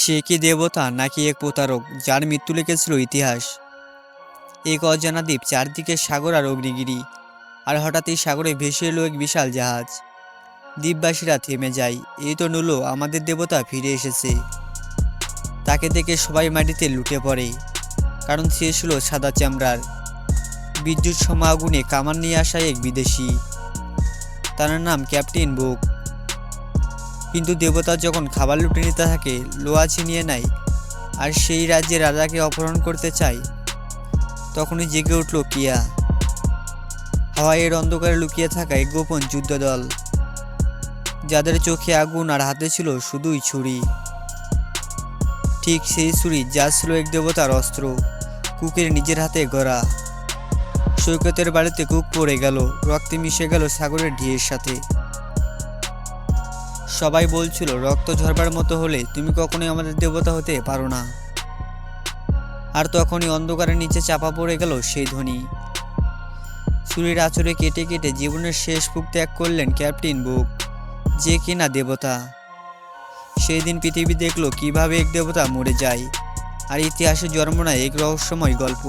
সে কি দেবতা নাকি এক প্রতারক যার মৃত্যু লিখেছিল ইতিহাস? এক অজানা দ্বীপ, চারদিকে সাগর আর অগ্নিগিরি। আর হঠাৎই সাগরে ভেসে এলো এক বিশাল জাহাজ। দ্বীপবাসীরা থেমে যায়। এই তো নুলো, আমাদের দেবতা ফিরে এসেছে। তাকে দেখে সবাই মাটিতে লুটে পড়ে, কারণ সে ছিল সাদা চামড়ার, বিদ্যুৎ সম আগুনে কামান নিয়ে আসা এক বিদেশি। তার নাম ক্যাপ্টেন বুক। কিন্তু দেবতা যখন খাবার লুটে নিতে থাকে, লোহা ছিনিয়ে নেয় আর সেই রাজ্যের রাজাকে অপহরণ করতে চায়, তখনই জেগে উঠল কিয়া। হাওয়াইয়ের অন্ধকারে লুকিয়ে থাকা এক গোপন যুদ্ধদল, যাদের চোখে আগুন আর হাতে ছিল শুধুই ছুরি। ঠিক সেই ছুরি যা ছিল এক দেবতার অস্ত্র, কুকের নিজের হাতে গড়া। সৈকতের বাড়িতে কুক পড়ে গেল, রক্তে মিশে গেল সাগরের ঢেউয়ের সাথে। সবাই বলছিল, রক্ত ঝরবার মতো হলে তুমি কখনোই আমাদের দেবতা হতে পারো না। আর তখনই অন্ধকারের নিচে চাপা পড়ে গেল সেই ধ্বনি। ছুরির আঁচড়ে কেটে কেটে জীবনের শেষ ফুঁক ত্যাগ করলেন ক্যাপ্টেন বুক, যে কিনা দেবতা। সেই দিন পৃথিবী দেখলো কিভাবে এক দেবতা মরে যায়, আর ইতিহাসে জন্ম নেয় এক রহস্যময় গল্প।